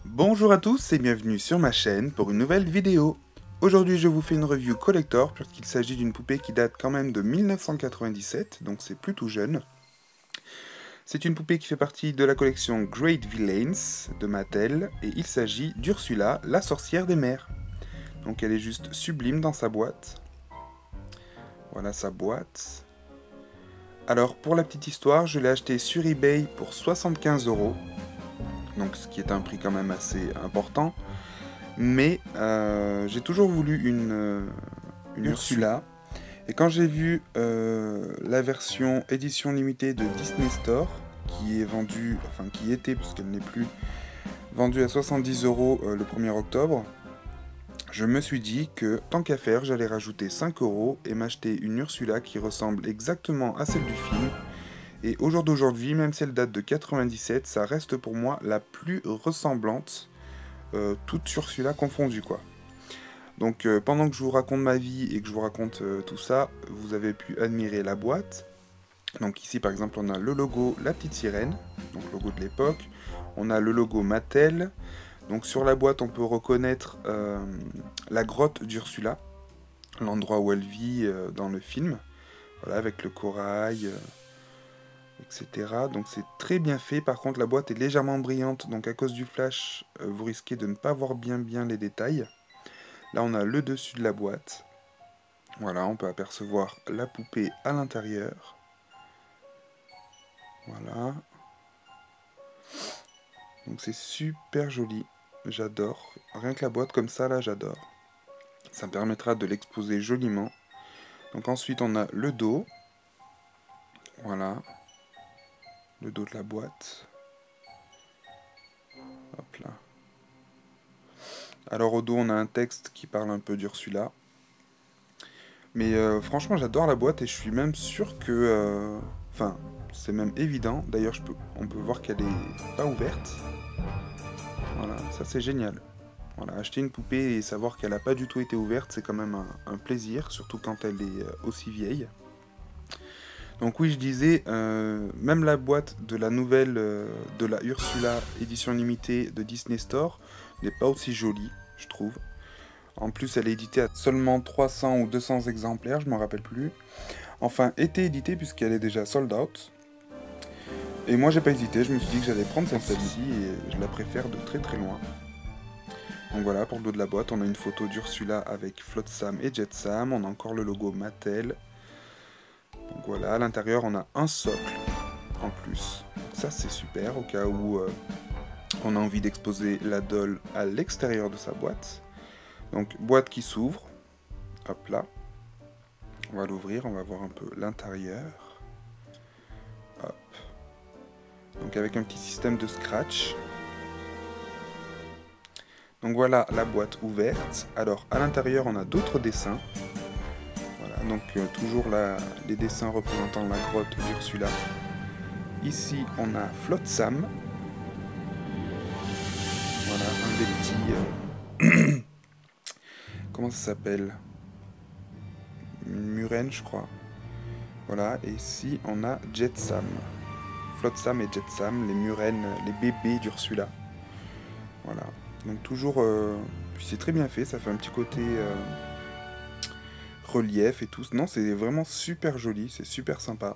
Bonjour à tous et bienvenue sur ma chaîne pour une nouvelle vidéo. Aujourd'hui je vous fais une review collector puisqu'il s'agit d'une poupée qui date quand même de 1997, donc c'est plutôt jeune. C'est une poupée qui fait partie de la collection Great Villains de Mattel et il s'agit d'Ursula, la sorcière des mers. Donc elle est juste sublime dans sa boîte. Voilà sa boîte. Alors pour la petite histoire, je l'ai achetée sur eBay pour 75 €. Donc ce qui est un prix quand même assez important. Mais j'ai toujours voulu une Ursula. Et quand j'ai vu la version édition limitée de Disney Store, qui est vendue, enfin qui était, puisqu'elle n'est plus, vendue à 70 € le 1er octobre, je me suis dit que tant qu'à faire, j'allais rajouter 5 € et m'acheter une Ursula qui ressemble exactement à celle du film. Et au jour d'aujourd'hui, même si elle date de 97, ça reste pour moi la plus ressemblante, toute Ursula confondue quoi. Donc pendant que je vous raconte ma vie et que je vous raconte tout ça, vous avez pu admirer la boîte. Donc ici par exemple on a le logo La Petite Sirène, donc logo de l'époque. On a le logo Mattel. Donc sur la boîte on peut reconnaître la grotte d'Ursula, l'endroit où elle vit dans le film. Voilà, avec le corail, etc. Donc c'est très bien fait. Par contre la boîte est légèrement brillante, donc à cause du flash, vous risquez de ne pas voir bien les détails. Là on a le dessus de la boîte. Voilà, on peut apercevoir la poupée à l'intérieur. Voilà. Donc c'est super joli. J'adore. Rien que la boîte comme ça, là, j'adore. Ça me permettra de l'exposer joliment. Donc ensuite, on a le dos. Voilà. Le dos de la boîte. Hop là. Alors au dos, on a un texte qui parle un peu d'Ursula. Mais franchement, j'adore la boîte et je suis même sûr que... Enfin, c'est même évident. D'ailleurs, on peut voir qu'elle est pas ouverte. Voilà, ça c'est génial. Voilà, acheter une poupée et savoir qu'elle n'a pas du tout été ouverte, c'est quand même un plaisir, surtout quand elle est aussi vieille. Donc oui, je disais, même la boîte de la nouvelle, de la Ursula édition limitée de Disney Store n'est pas aussi jolie, je trouve. En plus, elle est éditée à seulement 300 ou 200 exemplaires, je ne m'en rappelle plus. Enfin, était éditée puisqu'elle est déjà sold out. Et moi, j'ai pas hésité, je me suis dit que j'allais prendre celle-ci et je la préfère de très très loin. Donc voilà, pour le dos de la boîte, on a une photo d'Ursula avec Flotsam et Jetsam. On a encore le logo Mattel. Donc voilà, à l'intérieur, on a un socle en plus. Donc ça, c'est super, au cas où on a envie d'exposer la doll à l'extérieur de sa boîte. Donc, boîte qui s'ouvre. Hop là. On va l'ouvrir, on va voir un peu l'intérieur. Hop. Donc avec un petit système de scratch. Donc voilà la boîte ouverte. Alors à l'intérieur on a d'autres dessins. Voilà, donc toujours les dessins représentant la grotte d'Ursula. Ici on a Flotsam. Voilà, un des petits... comment ça s'appelle? Une murène je crois. Voilà, et ici on a Jetsam. Flotsam et Jetsam, les murènes, les bébés d'Ursula. Voilà. Donc toujours, puis c'est très bien fait, ça fait un petit côté relief et tout. Non, c'est vraiment super joli, c'est super sympa.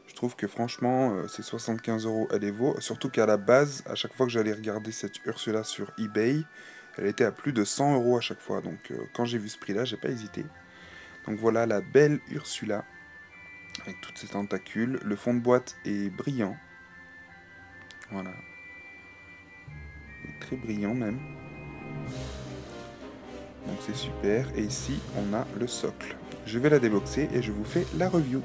Je trouve que franchement, ces 75 €, elle les vaut. Surtout qu'à la base, à chaque fois que j'allais regarder cette Ursula sur eBay, elle était à plus de 100 € à chaque fois. Donc quand j'ai vu ce prix-là, j'ai pas hésité. Donc voilà la belle Ursula, avec toutes ses tentacules. Le fond de boîte est brillant. Voilà. Très brillant même. Donc c'est super. Et ici on a le socle. Je vais la déboxer et je vous fais la review.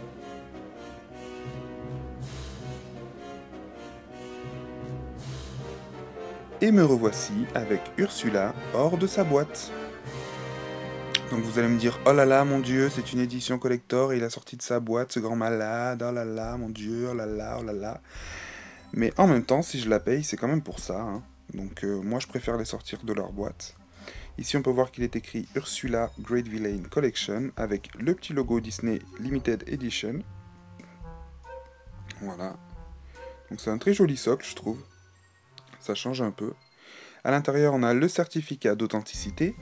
Et me revoici avec Ursula hors de sa boîte. Donc vous allez me dire, oh là là mon dieu, c'est une édition collector et il a sorti de sa boîte ce grand malade, oh là là mon dieu, oh là là, oh là là. Mais en même temps, si je la paye, c'est quand même pour ça. Hein. Donc moi je préfère les sortir de leur boîte. Ici, on peut voir qu'il est écrit Ursula Great Villain Collection avec le petit logo Disney Limited Edition. Voilà. Donc c'est un très joli socle, je trouve. Ça change un peu. À l'intérieur, on a le certificat d'authenticité,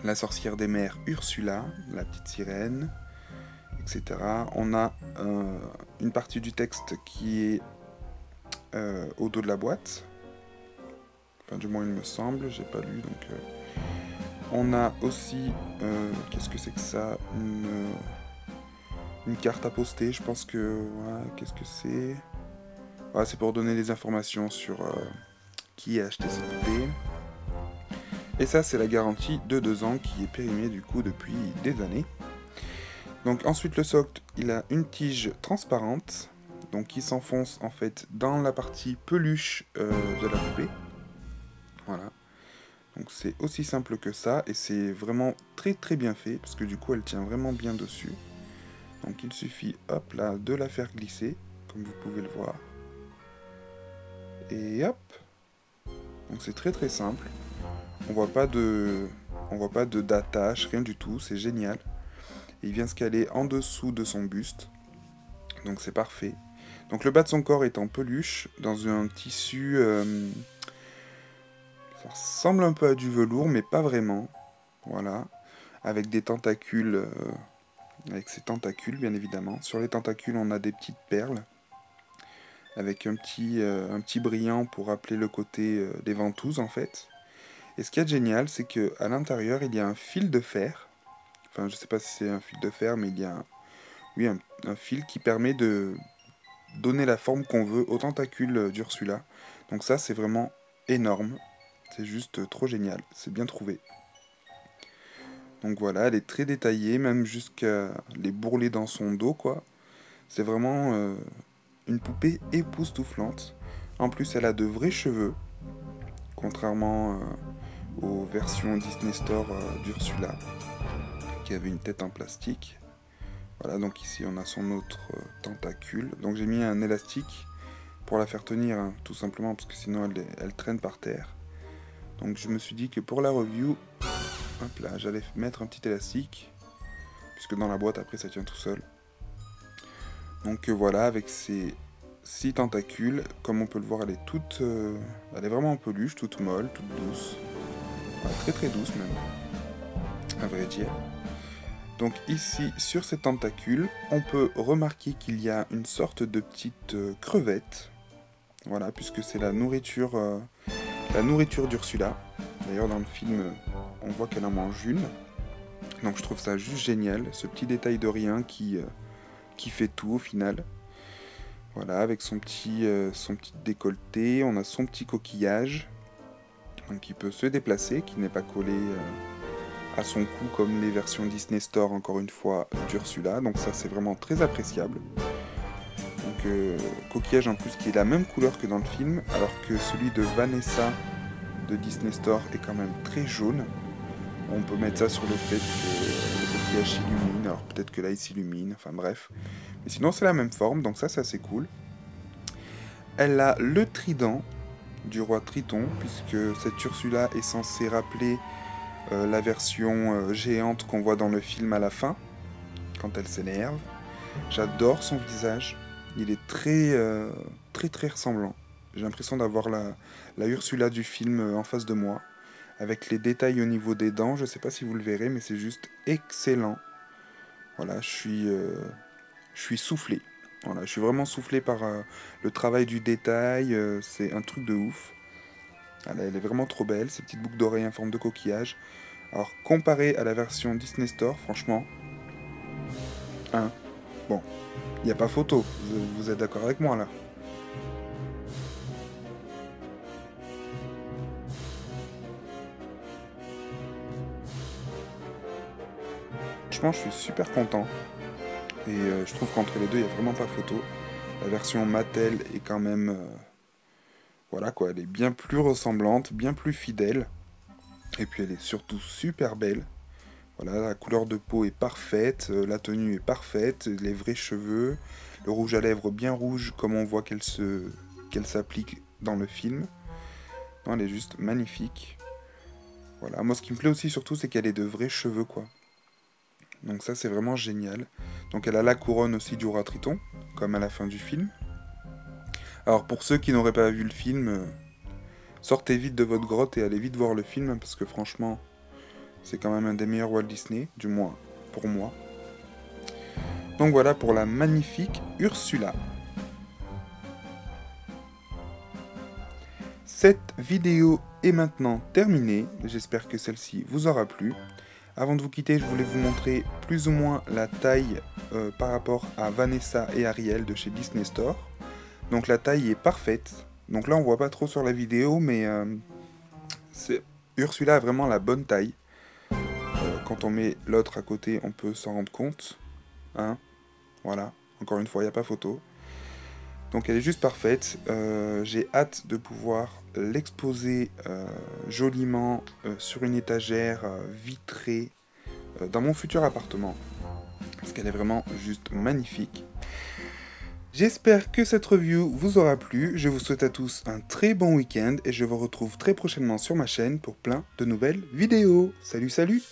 la sorcière des mers Ursula, la petite sirène, etc. On a une partie du texte qui est au dos de la boîte. Enfin, du moins, il me semble. J'ai pas lu, donc... On a aussi... qu'est-ce que c'est que ça? Une carte à poster, je pense que... Ouais, qu'est-ce que c'est? Ouais, c'est pour donner des informations sur qui a acheté cette poupée. Et ça, c'est la garantie de 2 ans qui est périmée du coup depuis des années. Donc ensuite, le socle, il a une tige transparente, donc qui s'enfonce en fait dans la partie peluche de la poupée. Voilà. Donc c'est aussi simple que ça, et c'est vraiment très très bien fait, parce que du coup elle tient vraiment bien dessus. Donc il suffit, hop là, de la faire glisser, comme vous pouvez le voir. Et hop. Donc c'est très très simple. On voit pas de d'attache, rien du tout, c'est génial. Et il vient se caler en dessous de son buste. Donc c'est parfait. Donc le bas de son corps est en peluche, dans un tissu... ça ressemble un peu à du velours, mais pas vraiment. Voilà. Avec des tentacules... avec ses tentacules, bien évidemment. Sur les tentacules, on a des petites perles. Avec un petit brillant pour rappeler le côté des ventouses, en fait. Et ce qu'il y a de génial, c'est qu'à l'intérieur, il y a un fil de fer. Enfin, je sais pas si c'est un fil de fer, mais il y a un fil qui permet de donner la forme qu'on veut aux tentacules d'Ursula. Donc ça, c'est vraiment énorme. C'est juste trop génial. C'est bien trouvé. Donc voilà, elle est très détaillée, même jusqu'à les bourrelets dans son dos, quoi. C'est vraiment une poupée époustouflante. En plus, elle a de vrais cheveux, contrairement aux versions Disney Store d'Ursula, qui avait une tête en plastique. Voilà, donc ici on a son autre tentacule. Donc j'ai mis un élastique pour la faire tenir, hein, tout simplement, parce que sinon elle traîne par terre. Donc je me suis dit que pour la review, hop là, j'allais mettre un petit élastique, puisque dans la boîte après ça tient tout seul. Donc voilà, avec ces 6 tentacules, comme on peut le voir, elle est vraiment en peluche, toute molle, toute douce. Enfin, très très douce même, à vrai dire. Donc ici, sur ces tentacules, on peut remarquer qu'il y a une sorte de petite crevette. Voilà, puisque c'est la nourriture d'Ursula. D'ailleurs, dans le film, on voit qu'elle en mange une. Donc je trouve ça juste génial, ce petit détail de rien qui fait tout au final. Voilà, avec son petit décolleté, on a son petit coquillage, donc qui peut se déplacer, qui n'est pas collé à son cou comme les versions Disney Store, encore une fois, d'Ursula. Donc ça, c'est vraiment très appréciable. Donc coquillage en plus qui est la même couleur que dans le film, alors que celui de Vanessa de Disney Store est quand même très jaune. On peut mettre ça sur le fait que le coquillage s'illumine, alors peut-être que là il s'illumine, enfin bref. Mais sinon c'est la même forme, donc ça c'est assez cool. Elle a le trident du roi Triton, puisque cette Ursula est censée rappeler la version géante qu'on voit dans le film à la fin, quand elle s'énerve. J'adore son visage, il est très ressemblant. J'ai l'impression d'avoir la Ursula du film en face de moi, avec les détails au niveau des dents. Je sais pas si vous le verrez, mais c'est juste excellent. Voilà, je suis soufflé. Voilà, je suis vraiment soufflé par le travail du détail, c'est un truc de ouf. Voilà, elle est vraiment trop belle, ces petites boucles d'oreilles en forme de coquillage. Alors, comparé à la version Disney Store, franchement, hein, bon, il n'y a pas photo, vous êtes d'accord avec moi là? Franchement, je suis super content. Et je trouve qu'entre les deux, il n'y a vraiment pas photo. La version Mattel est quand même... voilà quoi, elle est bien plus ressemblante, bien plus fidèle. Et puis elle est surtout super belle. Voilà, la couleur de peau est parfaite, la tenue est parfaite, les vrais cheveux, le rouge à lèvres bien rouge comme on voit qu'elle s'applique dans le film. Non, elle est juste magnifique. Voilà, moi ce qui me plaît aussi surtout, c'est qu'elle ait de vrais cheveux, quoi. Donc ça, c'est vraiment génial. Donc elle a la couronne aussi du roi Triton, comme à la fin du film. Alors pour ceux qui n'auraient pas vu le film, sortez vite de votre grotte et allez vite voir le film, parce que franchement, c'est quand même un des meilleurs Walt Disney, du moins pour moi. Donc voilà pour la magnifique Ursula. Cette vidéo est maintenant terminée, j'espère que celle-ci vous aura plu. Avant de vous quitter, je voulais vous montrer plus ou moins la taille par rapport à Vanessa et Ariel de chez Disney Store. Donc la taille est parfaite. Donc là on voit pas trop sur la vidéo, mais Ursula a vraiment la bonne taille. Quand on met l'autre à côté, on peut s'en rendre compte. Hein, voilà, encore une fois, il n'y a pas photo. Donc elle est juste parfaite. J'ai hâte de pouvoir l'exposer joliment sur une étagère vitrée dans mon futur appartement. Parce qu'elle est vraiment juste magnifique. J'espère que cette review vous aura plu. Je vous souhaite à tous un très bon week-end et je vous retrouve très prochainement sur ma chaîne pour plein de nouvelles vidéos. Salut, salut!